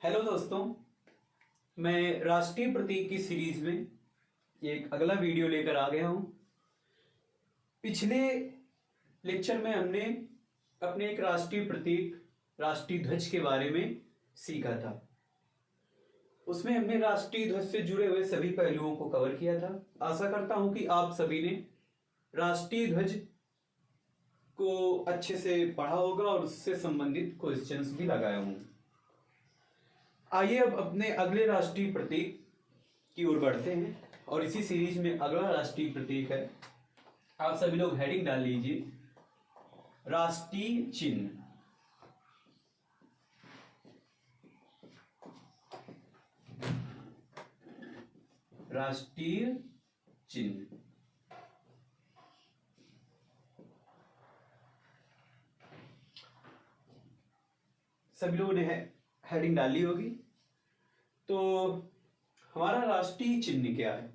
Hello दोस्तों, मैं राष्ट्रीय प्रतीक की सीरीज में एक अगला वीडियो लेकर आ गया हूं। पिछले लेक्चर में हमने अपने एक राष्ट्रीय प्रतीक राष्ट्रीय ध्वज के बारे में सीखा था। उसमें हमने राष्ट्रीय ध्वज से जुड़े हुए सभी पहलुओं को कवर किया था। आशा करता हूं कि आप सभी ने राष्ट्रीय ध्वज को अच्छे से पढ़ा होगा और उससे संबंधित क्वेश्चंस भी लगाए होंगे। आइए अब अपने अगले राष्ट्रीय प्रतीक की ओर बढ़ते हैं और इसी सीरीज में अगला राष्ट्रीय प्रतीक है, आप सभी लोग हेडिंग डाल लीजिए, राष्ट्रीय चिन्ह। राष्ट्रीय चिन्ह सभी लोगों ने हेडिंग डाली होगी। तो हमारा राष्ट्रीय चिन्ह क्या है?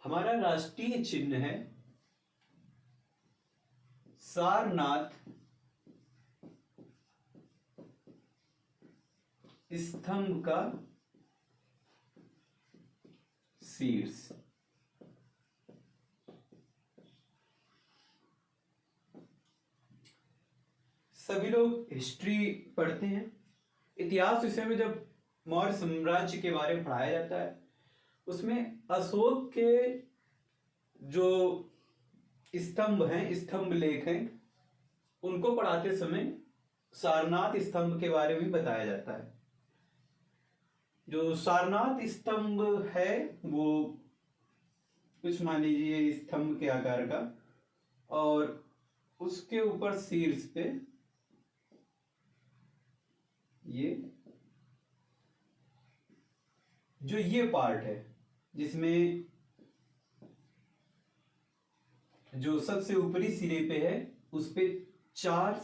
हमारा राष्ट्रीय चिन्ह है सारनाथ स्तंभ का शीर्ष। सभी लोग हिस्ट्री पढ़ते हैं, इतिहास विषय में जब मौर्य साम्राज्य के बारे में पढ़ाया जाता है उसमें अशोक के जो स्तंभ हैं, स्तंभ लेख हैं, उनको पढ़ाते समय सारनाथ स्तंभ के बारे में बताया जाता है। जो सारनाथ स्तंभ है वो कुछ मान लीजिए स्तंभ के आकार का, और उसके ऊपर शीर्ष पे ये पार्ट है जिसमें जो सबसे ऊपरी सिरे पे है उस पे चार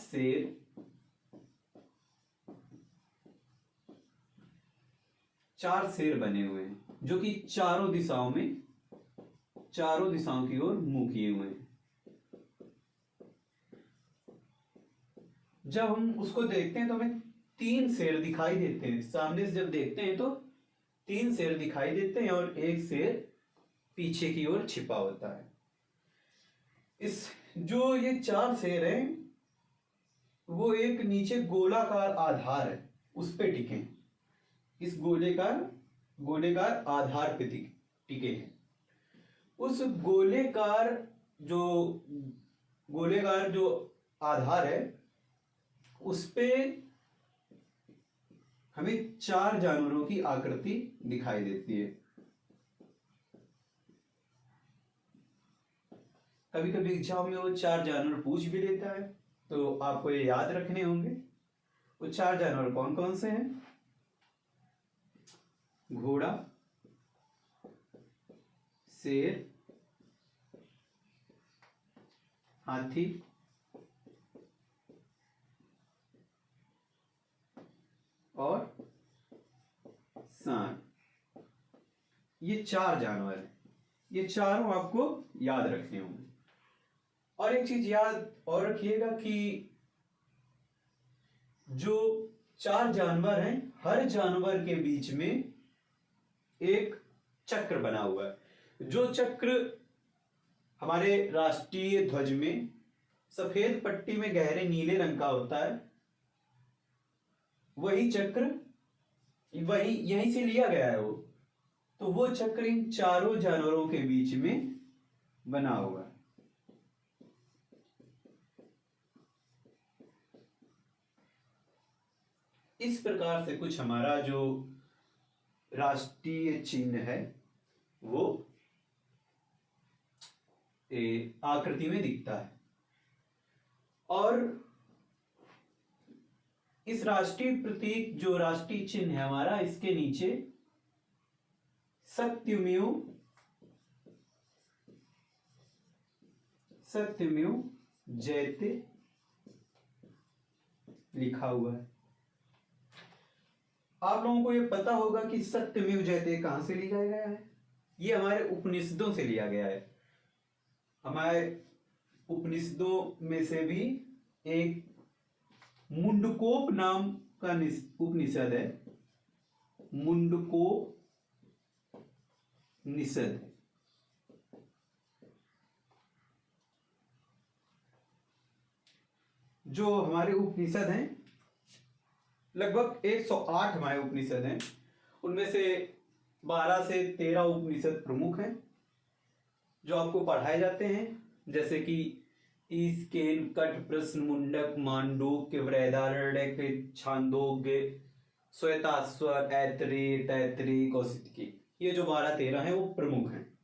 शेर बने हुए हैं, जो कि चारों दिशाओं की ओर मुंह किए हुए हैं। जब हम उसको देखते हैं तो हमें तीन शेर दिखाई देते हैं। सामने से जब देखते हैं तो तीन शेर दिखाई देते हैं और एक शेर पीछे की ओर छिपा होता है। जो ये चार शेर हैं वो एक नीचे गोलाकार आधार है उस पे टिके, इस गोलेकार आधार पे टिके हैं। उस गोलेकार जो आधार है उस पे हमें चार जानवरों की आकृति दिखाई देती है। कभी कभी एग्जाम में वो चार जानवर पूछ भी लेता है, तो आपको ये याद रखने होंगे। वो चार जानवर कौन कौन से हैं? घोड़ा, शेर, हाथी और सांड। ये चार जानवर हैं, ये चारों आपको याद रखने होंगे। और एक चीज याद और रखिएगा कि जो चार जानवर हैं, हर जानवर के बीच में एक चक्र बना हुआ है। जो चक्र हमारे राष्ट्रीय ध्वज में सफेद पट्टी में गहरे नीले रंग का होता है, वही चक्र यहीं से लिया गया है। तो वो चक्र इन चारों जानवरों के बीच में बना हुआ है। इस प्रकार से कुछ हमारा जो राष्ट्रीय चिन्ह है वो आकृति में दिखता है। और इस राष्ट्रीय प्रतीक जो राष्ट्रीय चिन्ह है हमारा, इसके नीचे सत्यमेव जयते लिखा हुआ है। आप लोगों को ये पता होगा कि सत्यमेव जयते कहां से लिया गया है? ये हमारे उपनिषदों से लिया गया है। हमारे उपनिषदों में से भी एक मुंडकोप नाम का उपनिषद है मुंडको निषद। जो हमारे उपनिषद हैं लगभग 108 हमारे उपनिषद हैं, उनमें से 12 से 13 उपनिषद प्रमुख हैं जो आपको पढ़ाए जाते हैं, जैसे कि ईस्केन, कट, प्रश्न, मुंडक, मांडूक्य, बृहदारण्यक, छांदोग्य, श्वेताश्वर, ऐतरेय, तैत्तिरीय, कौशिकी, ये जो 12-13 हैं वो प्रमुख हैं।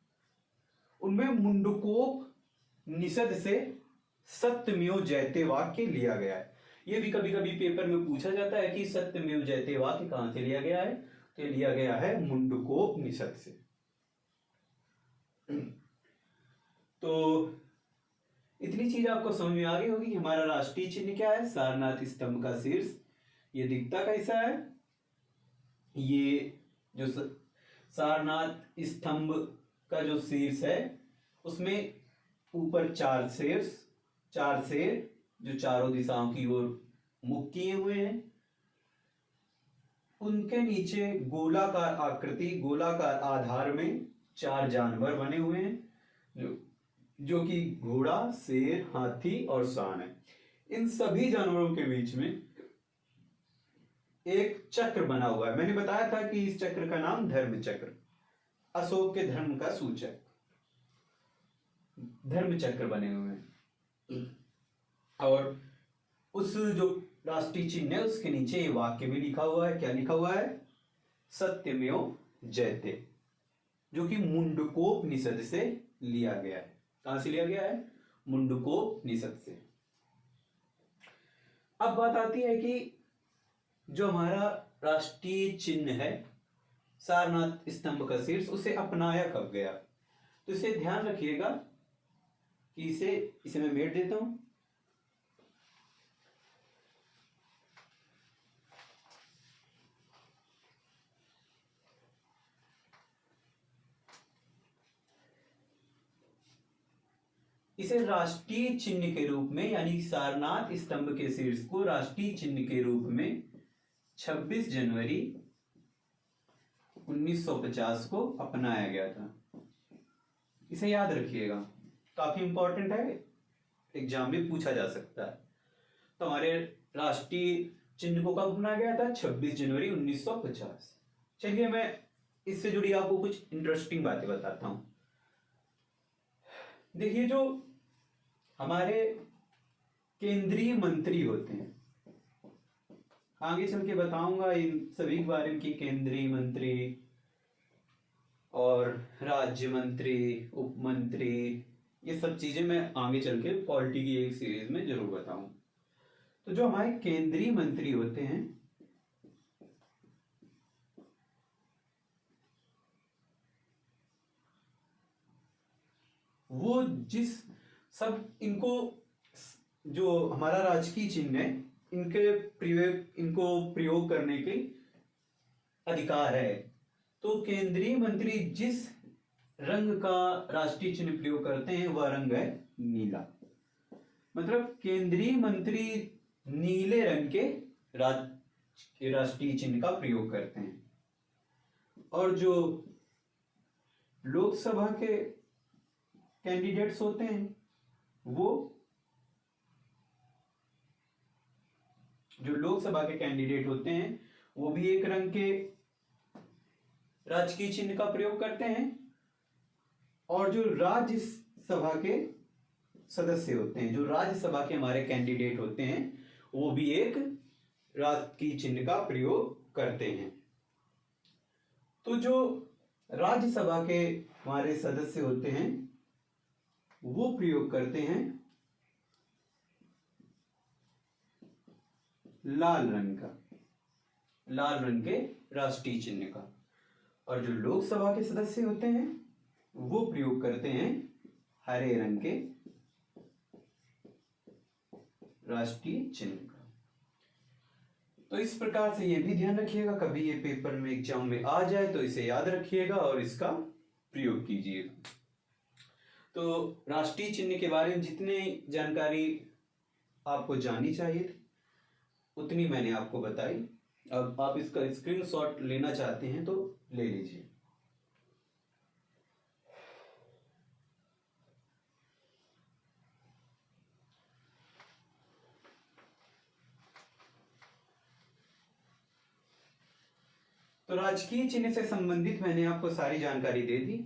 उनमें मुंडकोपनिषद से सत्यमेव जयते वाक्य लिया गया है। ये भी कभी कभी पेपर में पूछा जाता है कि सत्यमेव जयते वाक्य कहां से लिया गया है, तो लिया गया है मुंडकोपनिषद से। तो इतनी चीज आपको समझ में आ गई होगी। हमारा राष्ट्रीय चिन्ह क्या है? सारनाथ स्तंभ का शीर्ष। ये दिखता कैसा है? ये जो सारनाथ स्तंभ का जो शीर्ष है उसमें ऊपर 4 शेर जो चारों दिशाओं की ओर मुख किए हुए हैं, उनके नीचे गोलाकार आकृति, गोलाकार आधार में 4 जानवर बने हुए हैं जो कि घोड़ा, शेर, हाथी और सांड है। इन सभी जानवरों के बीच में एक चक्र बना हुआ है। मैंने बताया था कि इस चक्र का नाम धर्म चक्र, अशोक के धर्म का सूचक धर्म चक्र बने हुए हैं। और उस जो राष्ट्रीय चिन्ह है उसके नीचे ये वाक्य भी लिखा हुआ है। क्या लिखा हुआ है? सत्यमेव जयते, जो कि मुंडकोपनिषद से लिया गया है। कहां से लिया गया है? मुंडकोपनिषद से। अब बात आती है कि जो हमारा राष्ट्रीय चिन्ह है सारनाथ स्तंभ का शीर्ष, उसे अपनाया कब गया? तो इसे ध्यान रखिएगा कि इसे मैं मेट देता हूं। इसे राष्ट्रीय चिन्ह के रूप में, यानी सारनाथ स्तंभ के शीर्ष को राष्ट्रीय चिन्ह के रूप में 26 जनवरी 1950 को अपनाया गया था। इसे याद रखिएगा, काफी इंपॉर्टेंट है, एग्जाम में पूछा जा सकता है। तो हमारे राष्ट्रीय चिन्ह को कब अपनाया गया था? 26 जनवरी 1950। चलिए मैं इससे जुड़ी आपको कुछ इंटरेस्टिंग बातें बताता हूं। देखिए, जो हमारे केंद्रीय मंत्री होते हैं, आगे चल के बताऊंगा इन सभी के बारे में कि केंद्रीय मंत्री और राज्य मंत्री, उप मंत्री, ये सब चीजें मैं आगे चल के पॉलिटी की एक सीरीज में जरूर बताऊं। तो जो हमारे केंद्रीय मंत्री होते हैं वो इनको जो हमारा राजकीय चिन्ह है इनको प्रयोग करने के अधिकार है। तो केंद्रीय मंत्री जिस रंग का राष्ट्रीय चिन्ह प्रयोग करते हैं वह रंग है नीला। मतलब केंद्रीय मंत्री नीले रंग के राष्ट्रीय चिन्ह का प्रयोग करते हैं। और जो लोकसभा के कैंडिडेट्स होते हैं वो भी एक रंग के राजकीय चिन्ह का प्रयोग करते हैं। और जो राज्यसभा के सदस्य होते हैं, जो राज्यसभा के हमारे कैंडिडेट होते हैं, वो भी एक राजकीय चिन्ह का प्रयोग करते हैं। तो जो राज्यसभा के हमारे सदस्य होते हैं वो प्रयोग करते हैं लाल रंग के राष्ट्रीय चिन्ह का। और जो लोकसभा के सदस्य होते हैं वो प्रयोग करते हैं हरे रंग के राष्ट्रीय चिन्ह का। तो इस प्रकार से ये भी ध्यान रखिएगा, कभी ये पेपर में एग्जाम में आ जाए तो इसे याद रखिएगा और इसका प्रयोग कीजिएगा। तो राष्ट्रीय चिन्ह के बारे में जितनी जानकारी आपको जाननी चाहिए उतनी मैंने आपको बताई। अब आप इसका स्क्रीनशॉट लेना चाहते हैं तो ले लीजिए। तो राजकीय चिन्ह से संबंधित मैंने आपको सारी जानकारी दे दी।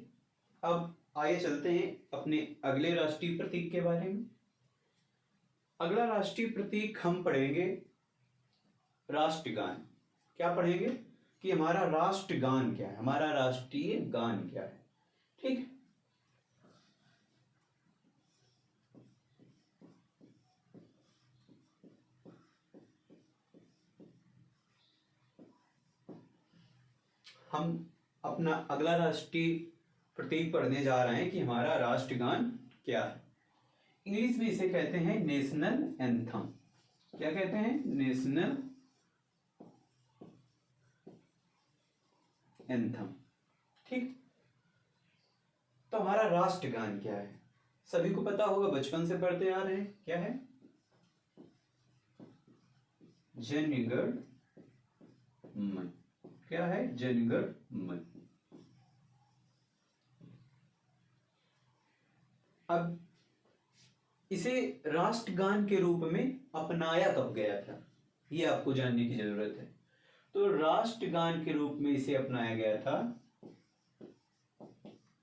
अब आइए चलते हैं अपने अगले राष्ट्रीय प्रतीक के बारे में। अगला राष्ट्रीय प्रतीक हम पढ़ेंगे राष्ट्रगान। क्या पढ़ेंगे कि हमारा राष्ट्रगान क्या है, हमारा राष्ट्रीय गान क्या है। ठीक है, हम अपना अगला राष्ट्रीय प्रतीक पढ़ने जा रहे हैं कि हमारा राष्ट्रगान क्या है। इंग्लिश में इसे कहते हैं नेशनल एंथम। क्या कहते हैं? National anthem. ठीक, तो हमारा राष्ट्रगान क्या है? सभी को पता होगा, बचपन से पढ़ते आ रहे हैं। क्या है? जनगण मन। क्या है? जनगण मन। अब इसे राष्ट्रगान के रूप में अपनाया कब गया था, ये आपको जानने की जरूरत है। तो राष्ट्रगान के रूप में इसे अपनाया गया था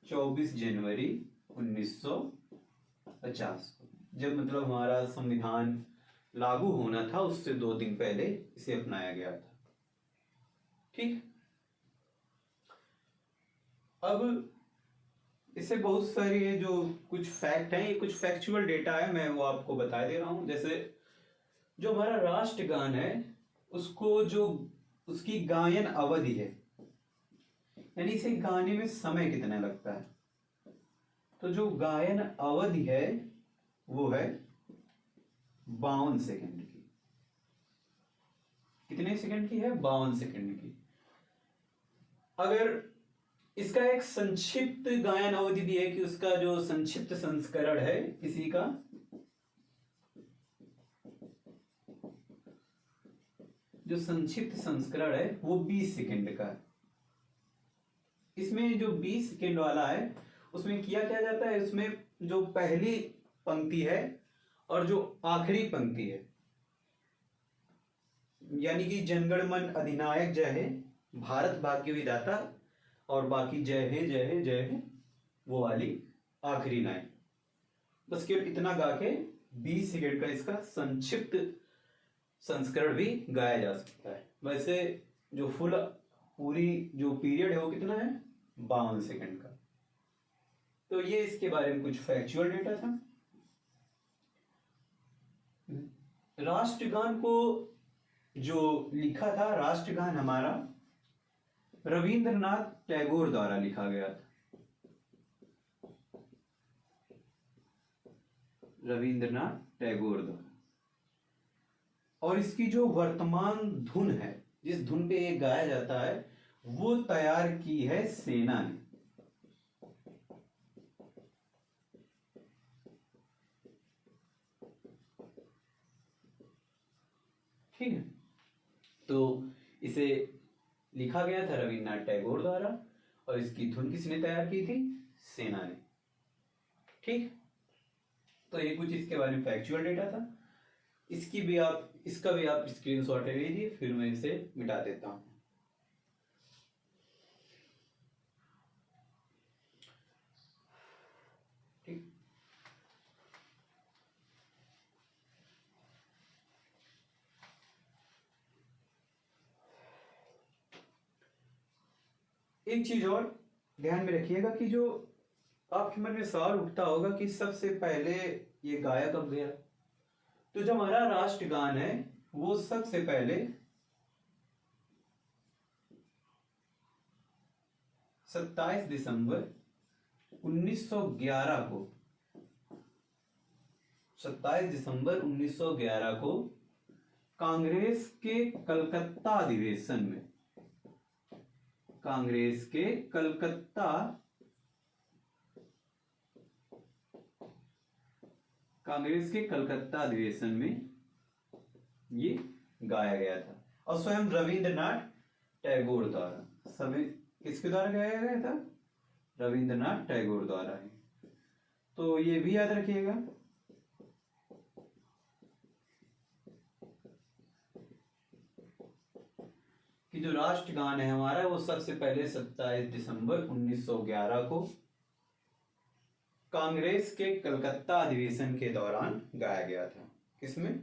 24 जनवरी 1950, जब मतलब हमारा संविधान लागू होना था उससे 2 दिन पहले इसे अपनाया गया था। ठीक, अब इससे बहुत सारी जो कुछ फैक्ट हैं, ये कुछ फैक्चुअल डेटा है, मैं वो आपको बता दे रहा हूं। जैसे जो हमारा राष्ट्रगान है उसको जो उसकी गायन अवधि है, यानी इसे गाने में समय कितना लगता है, तो जो गायन अवधि है वो है 52 सेकंड की। कितने सेकंड की है? 52 सेकंड की। अगर इसका एक संक्षिप्त गायन अवधि भी है कि उसका जो संक्षिप्त संस्करण है किसी का, जो संक्षिप्त संस्करण है वो 20 सेकंड का है। इसमें जो 20 सेकंड वाला है उसमें किया क्या जाता है, उसमें जो पहली पंक्ति है और जो आखिरी पंक्ति है, यानी कि जनगण मन अधिनायक जय है, भारत भाग्य विधाता, और बाकी जय है जय है जय है, वो वाली आखिरी लाइन, बस केवल इतना गा के 20 सेकंड का इसका संक्षिप्त संस्करण भी गाया जा सकता है। वैसे जो फुल पूरी जो पीरियड है वो कितना है? 52 सेकंड का। तो ये इसके बारे में कुछ फैक्चुअल डेटा था। राष्ट्रगान को जो लिखा था, राष्ट्रगान हमारा रविंद्रनाथ टैगोर द्वारा लिखा गया था। रविंद्रनाथ टैगोर द्वारा। और इसकी जो वर्तमान धुन है, जिस धुन पे ये गाया जाता है, वो तैयार की है सेना ने। ठीक है, तो इसे लिखा गया था रविन्द्रनाथ टैगोर द्वारा और इसकी धुन किसने तैयार की थी? सेना ने। ठीक, तो ये कुछ इसके बारे में फैक्चुअल डेटा था। इसका भी आप स्क्रीनशॉट ले लीजिए, फिर मैं इसे मिटा देता हूं। ठीक, एक चीज और ध्यान में रखिएगा कि जो आपके मन में सवाल उठता होगा कि सबसे पहले ये गाया कब गया, तो जो हमारा राष्ट्रगान है वो सबसे पहले 27 दिसंबर 1911 को 27 दिसंबर 1911 को कांग्रेस के कलकत्ता अधिवेशन में, कांग्रेस के कलकत्ता अधिवेशन में ये गाया गया था और स्वयं रविंद्रनाथ टैगोर द्वारा। सभी किसके द्वारा गाया गया था? रविंद्रनाथ टैगोर द्वारा है। तो ये भी याद रखिएगा। कि जो राष्ट्रगान है हमारा वो सबसे पहले 27 दिसंबर 1911 को कांग्रेस के कलकत्ता अधिवेशन के दौरान गाया गया था। किसमें?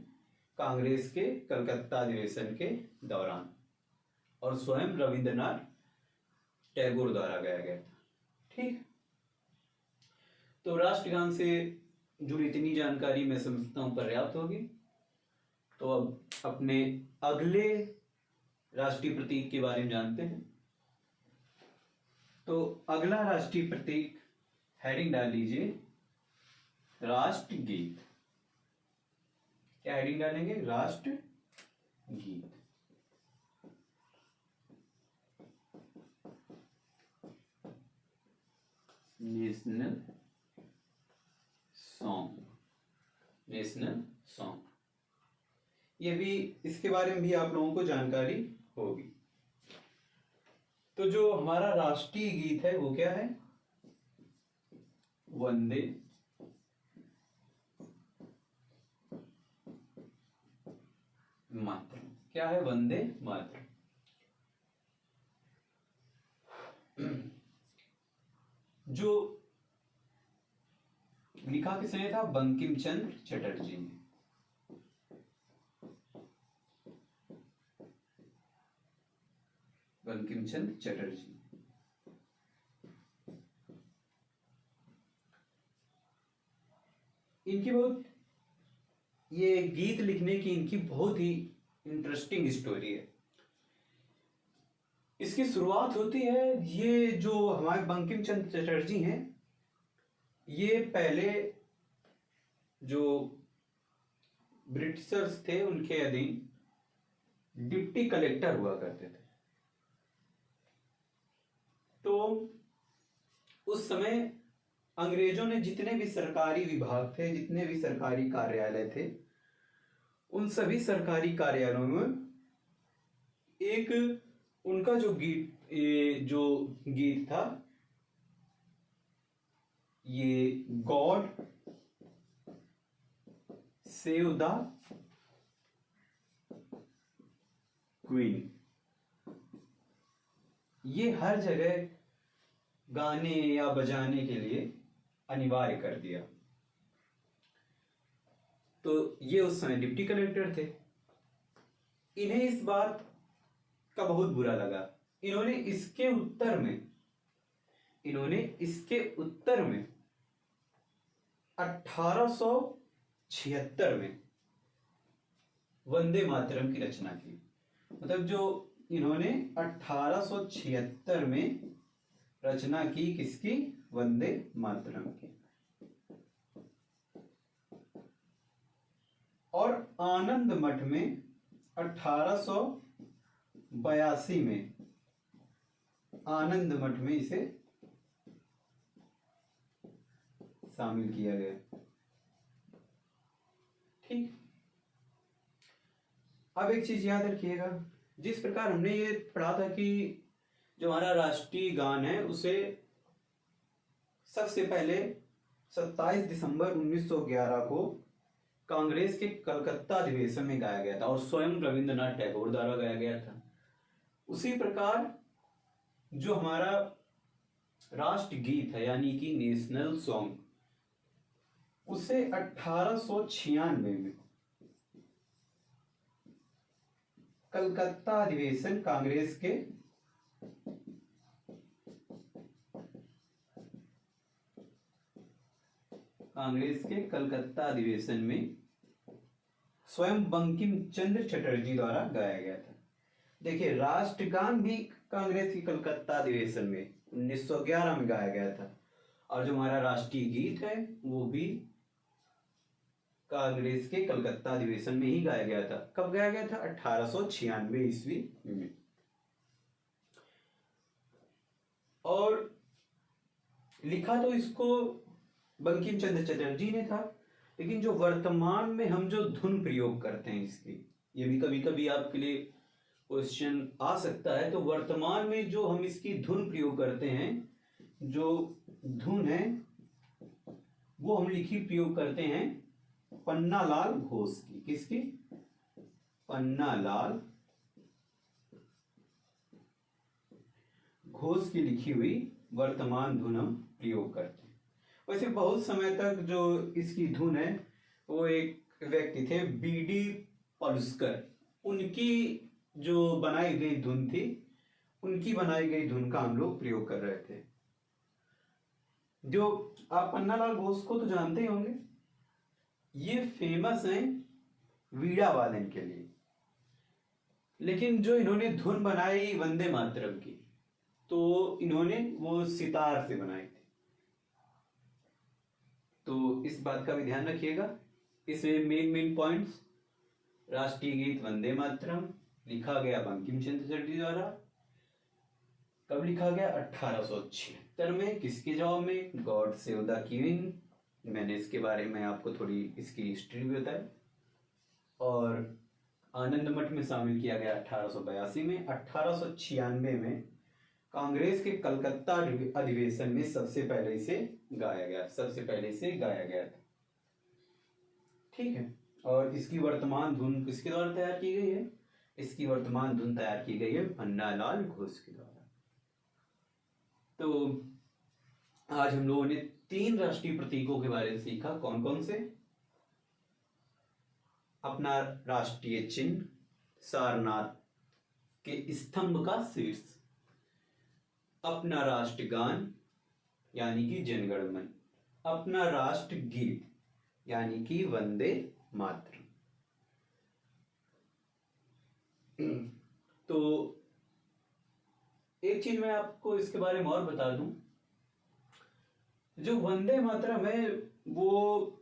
कांग्रेस के कलकत्ता अधिवेशन के दौरान, और स्वयं रविंद्रनाथ टैगोर द्वारा गाया गया था। ठीक, तो राष्ट्रगान से जुड़ी इतनी जानकारी मैं समझता हूं पर्याप्त होगी। तो अब अपने अगले राष्ट्रीय प्रतीक के बारे में जानते हैं। तो अगला राष्ट्रीय प्रतीक, हेडिंग डाल लीजिए, राष्ट्रगीत। क्या हेडिंग डालेंगे? राष्ट्रगीत। National song, national song. ये भी, इसके बारे में भी आप लोगों को जानकारी होगी। तो जो हमारा राष्ट्रीय गीत है वो क्या है? वंदे मातरम। क्या है? वंदे मातरम। जो लिखा किसने था? बंकिम चंद्र चटर्जी ने। बंकिम चंद्र चटर्जी। इनकी बहुत, ये गीत लिखने की इनकी बहुत ही इंटरेस्टिंग स्टोरी है। इसकी शुरुआत होती है, ये जो हमारे बंकिम चंद्र चटर्जी हैं, ये पहले जो ब्रिटिशर्स थे उनके अधीन डिप्टी कलेक्टर हुआ करते थे। तो उस समय अंग्रेजों ने जितने भी सरकारी विभाग थे, जितने भी सरकारी कार्यालय थे, उन सभी सरकारी कार्यालयों में एक उनका जो गीत था, ये गॉड सेव द क्वीन, ये हर जगह गाने या बजाने के लिए अनिवार्य कर दिया। तो ये उस समय डिप्टी कलेक्टर थे। इन्हें इस बात का बहुत बुरा लगा। इन्होंने इसके उत्तर में 1876 में वंदे मातरम की रचना की। मतलब जो इन्होंने 1876 में रचना की, किसकी? वंदे मातरम की। और आनंद मठ में 1882 में आनंद मठ में इसे शामिल किया गया। ठीक, अब एक चीज याद रखिएगा, जिस प्रकार हमने ये पढ़ा था कि जो हमारा राष्ट्रीय गान है उसे सबसे पहले 27 दिसंबर 1911 को कांग्रेस के कलकत्ता अधिवेशन में गाया गया था और स्वयं रविंद्रनाथ टैगोर द्वारा गाया गया था। उसी प्रकार जो हमारा राष्ट्रगीत है यानी कि नेशनल सॉन्ग, उसे 1896 में कलकत्ता अधिवेशन, कांग्रेस के कलकत्ता अधिवेशन में स्वयं बंकिम चंद्र चटर्जी द्वारा गाया गया था। देखिए, राष्ट्रगान भी कांग्रेस की कलकत्ता अधिवेशन में 1911 में गाया गया था, और जो हमारा राष्ट्रीय गीत है वो भी कांग्रेस के कलकत्ता अधिवेशन में ही गाया गया था। कब गाया गया था? 1896 ईस्वी में। और लिखा तो इसको बंकिम चंद्र चटर्जी ने था, लेकिन जो वर्तमान में हम जो धुन प्रयोग करते हैं इसकी, ये भी कभी कभी आपके लिए क्वेश्चन आ सकता है। तो वर्तमान में जो हम इसकी धुन प्रयोग करते हैं, जो धुन है वो हम लिखी प्रयोग करते हैं पन्नालाल घोष की। किसकी? पन्नालाल घोष की लिखी हुई वर्तमान धुन हम प्रयोग करते हैं। वैसे बहुत समय तक जो इसकी धुन है वो एक व्यक्ति थे बीडी पलुस्कर, उनकी जो बनाई गई धुन थी, उनकी बनाई गई धुन का हम लोग प्रयोग कर रहे थे। जो आप पन्नालाल घोष को तो जानते ही होंगे, ये फेमस हैं वीणा वादन के लिए, लेकिन जो इन्होंने धुन बनाई वंदे मातरम की, तो इन्होंने वो सितार से बनाई थी। तो इस बात का भी ध्यान रखिएगा। इसमें मेन पॉइंट्स: राष्ट्रीय गीत वंदे मातरम लिखा गया बंकिम चंद्र चटर्जी द्वारा। कब लिखा गया? 1876 में। किसके जवाब में? God save the queen. मैंने इसके बारे में आपको थोड़ी इसकी हिस्ट्री भी बताई। और आनंद मठ में शामिल किया गया 1882 में। 1896 में कांग्रेस के कलकत्ता अधिवेशन में सबसे पहले इसे गाया गया था। ठीक है। और इसकी वर्तमान धुन किसके द्वारा तैयार की गई है? इसकी वर्तमान धुन तैयार की गई है पन्नालाल घोष के द्वारा। तो आज हम लोगों ने 3 राष्ट्रीय प्रतीकों के बारे में सीखा। कौन कौन से? अपना राष्ट्रीय चिन्ह सारनाथ के स्तंभ का शीर्ष, अपना राष्ट्रगान यानी कि जनगण मन, अपना राष्ट्रगीत यानी कि वंदे मातरम। तो एक चीज मैं आपको इसके बारे में और बता दूं, जो वंदे मातरम है वो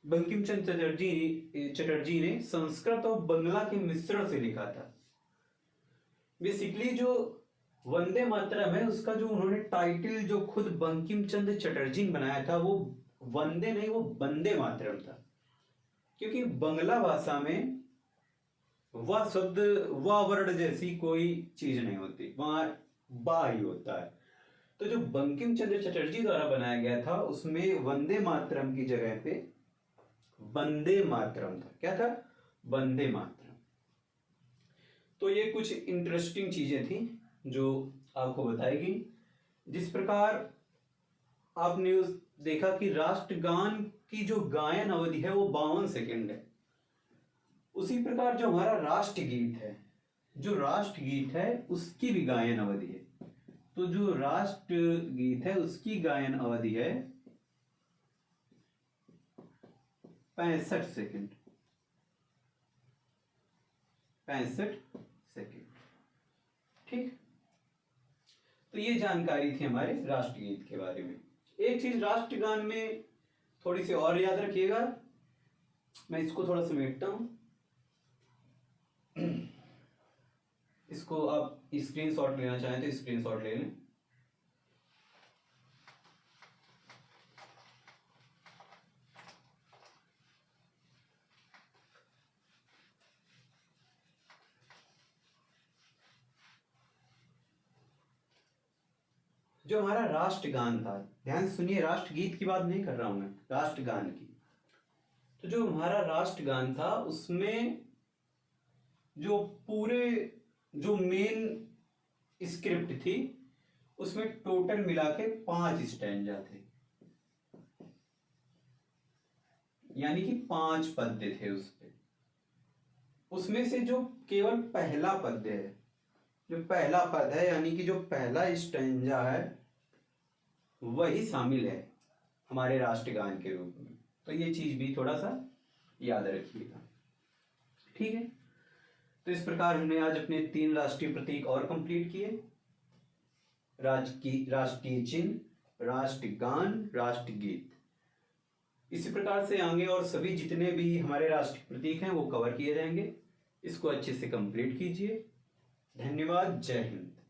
बंकिम चंद्र चटर्जी ने संस्कृत और बंगला के मिश्रण से लिखा था। बेसिकली जो वंदे मातरम है उसका जो उन्होंने टाइटल जो खुद बंकिम चंद्र चटर्जी ने बनाया था वो वंदे नहीं, वो वंदे मातरम था। क्योंकि बंगला भाषा में वह शब्द, वह वर्ड जैसी कोई चीज नहीं होती, वहां बा ही होता है। तो जो बंकिम चंद्र चटर्जी द्वारा बनाया गया था उसमें वंदे मातरम की जगह पे वंदे मातरम था। क्या था? वंदे मातरम। तो ये कुछ इंटरेस्टिंग चीजें थी जो आपको बताएगी। जिस प्रकार आपने देखा कि राष्ट्रगान की जो गायन अवधि है वो 52 सेकंड है, उसी प्रकार जो हमारा राष्ट्रगीत है उसकी भी गायन अवधि है। तो जो राष्ट्रगीत है उसकी गायन अवधि है 65 सेकंड। 65 सेकंड। ठीक। तो ये जानकारी थी हमारे राष्ट्रगीत के बारे में। एक चीज राष्ट्रगान में थोड़ी सी और याद रखिएगा, मैं इसको थोड़ा समेटता हूं। इसको आप स्क्रीनशॉट लेना चाहें तो स्क्रीनशॉट ले लें। जो हमारा राष्ट्रगान था, ध्यान सुनिए, राष्ट्रगीत की बात नहीं कर रहा हूं मैं, राष्ट्रगान की। तो जो हमारा राष्ट्रगान था उसमें जो पूरे जो मेन स्क्रिप्ट थी उसमें टोटल मिला के 5 स्टैंजा थे, यानी कि 5 पद्य थे उसपे। उसमें से जो केवल पहला पद्य है, जो पहला पद है यानी कि जो पहला स्टैंजा है वही शामिल है हमारे राष्ट्रगान के रूप में। तो ये चीज भी थोड़ा सा याद रखिएगा। ठीक है। तो इस प्रकार हमने आज अपने 3 राष्ट्रीय प्रतीक और कंप्लीट किए: राष्ट्रीय चिन्ह, राष्ट्रगान, राष्ट्रगीत। इसी प्रकार से आगे और सभी जितने भी हमारे राष्ट्रीय प्रतीक हैं वो कवर किए जाएंगे। इसको अच्छे से कंप्लीट कीजिए। धन्यवाद। जय हिंद।